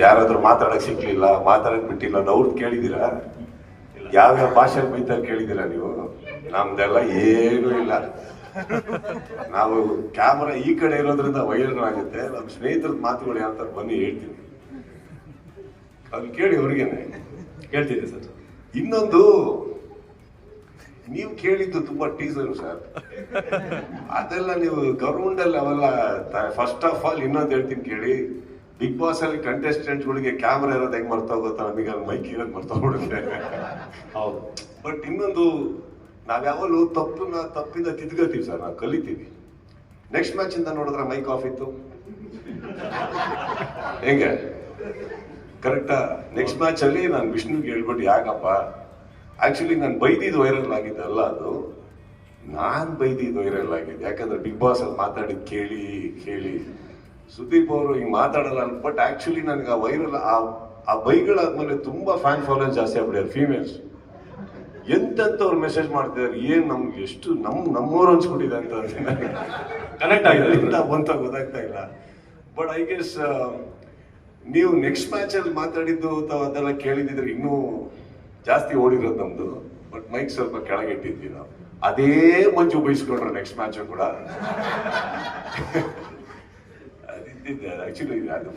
ಯಾರಾದ್ರೂ ಮಾತಾಡಕ್ ಸಿಕ್ಲಿಲ್ಲ, ಮಾತಾಡಕ್ ಬಿಟ್ಟಿಲ್ಲ ಅವ್ರದ್ದು ಕೇಳಿದೀರಾ? ಯಾವ್ಯಾವ ಭಾಷೆ ಬೈತಾರೆ ಕೇಳಿದೀರಾ ನೀವು? ನಮ್ದೆಲ್ಲ ಏನೂ ಇಲ್ಲ. ನಾವು ಕ್ಯಾಮರಾ ಈ ಕಡೆ ಇರೋದ್ರಿಂದ ವೈರಲ್ ಆಗುತ್ತೆ. ನಮ್ಮ ಸ್ನೇಹಿತರ ಮಾತುಗಳು ಯಾವ ತರ ಬನ್ನಿ ಹೇಳ್ತೀನಿ, ಅದು ಕೇಳಿ ಅವ್ರಿಗೇನೆ ಹೇಳ್ತಿದ್ದೆ ಸರ್. ಇನ್ನೊಂದು, ನೀವು ಕೇಳಿದ್ದು ತುಂಬಾ ಟೀಸರ್ ಸರ್, ಅದೆಲ್ಲ ನೀವು ಗೌರ್ಮೆಂಟ್ ಅಲ್ಲಿ ಅವೆಲ್ಲ. ಫಸ್ಟ್ ಆಫ್ ಆಲ್ ಇನ್ನೊಂದು ಹೇಳ್ತೀನಿ ಕೇಳಿ, ಬಿಗ್ ಬಾಸ್ ಅಲ್ಲಿ ಕಂಟೆಸ್ಟೆಂಟ್ ಗಳಿಗೆ ಕ್ಯಾಮ್ರಾ ಇರೋದು ಹೆಂಗ್ ಮರ್ತೋಗುತ್ತಾ, ನಮಗೆ ಮೈಕ್ ಇರೋದು ಮರ್ತೋಗ್ಬಿಡುತ್ತೆ. ಹೌದು. ಬಟ್ ಇನ್ನೊಂದು, ನಾವ್ ಯಾವಾಗಲೂ ತಪ್ಪಿಂದ ತಿದ್ಕೋತೀವಿ ಸರ್, ನಾವು ಕಲಿತೀವಿ. ನೆಕ್ಸ್ಟ್ ಮ್ಯಾಚ್ ಇಂದ ನೋಡಿದ್ರೆ ಮೈಕ್ ಆಫ್ ಇತ್ತು, ಹೆಂಗೆ ಕರೆಕ್ಟಾ? ನೆಕ್ಸ್ಟ್ ಮ್ಯಾಚ್ ಅಲ್ಲಿ ನಾನು ವಿಷ್ಣುಗೆ ಹೇಳ್ಬಿಟ್ಟು, ಯಾಕಪ್ಪ ಆಕ್ಚುಲಿ ನಾನು ಬೈದಿದ್ದು ವೈರಲ್ ಆಗಿದ್ದೆ ಅಲ್ಲ, ಅದು ನಾನ್ ಬೈದಿದ್ದು ವೈರಲ್ ಆಗಿದೆ. ಯಾಕಂದ್ರೆ ಬಿಗ್ ಬಾಸ್ ಅಲ್ಲಿ ಮಾತಾಡಿದ್ ಕೇಳಿ ಕೇಳಿ ಸುದೀಪ್ ಅವರು ಹಿಂಗ್ ಮಾತಾಡಲ್ಲ. ಬಟ್ ಆಕ್ಚುಲಿ ನನಗೆ ಆ ವೈರಲ್ ಆ ಬೈಗಳಾದ್ಮೇಲೆ ತುಂಬಾ ಫ್ಯಾನ್ ಫಾಲೋವರ್ಸ್ ಜಾಸ್ತಿ ಆಗ್ಬಿಡ್ಯಾರ ಫೀಮೇಲ್ಸ್. ಎಂತೆಂತವ್ರು ಮೆಸೇಜ್ ಮಾಡ್ತಿದಾರೆ, ಏನ್ ನಮ್ಗೆ ಎಷ್ಟು ನಮ್ಮೂರು ಅನ್ಸ್ಬಿಟ್ಟಿದೆ ಅಂತ ಕನೆಕ್ಟ್ ಆಗಿದೆ ಬಂತ ಗೊತ್ತಾಗ್ತಾ ಇಲ್ಲ. ಬಟ್ ಐ ಗೆಸ್ ನೀವು ನೆಕ್ಸ್ಟ್ ಮ್ಯಾಚ್ ಅಲ್ಲಿ ಮಾತಾಡಿದ್ದು ಅದೆಲ್ಲ ಕೇಳಿದಿದ್ರೆ ಇನ್ನೂ ಜಾಸ್ತಿ ಓಡಿರೋದು ನಮ್ದು. ಬಟ್ ಮೈಕ್ ಸ್ವಲ್ಪ ಕೆಳಗಿಟ್ಟಿದ್ವಿ ನಾವು. ಅದೇ ಮಂಜು ಬಯಸ್ಕೊಂಡ್ರೆ ನೆಕ್ಸ್ಟ್ ಮ್ಯಾಚ್ ಕೂಡ ಅದಿದ್ದಿದ್ದೆ ಆಕ್ಚುಲಿ ಅದು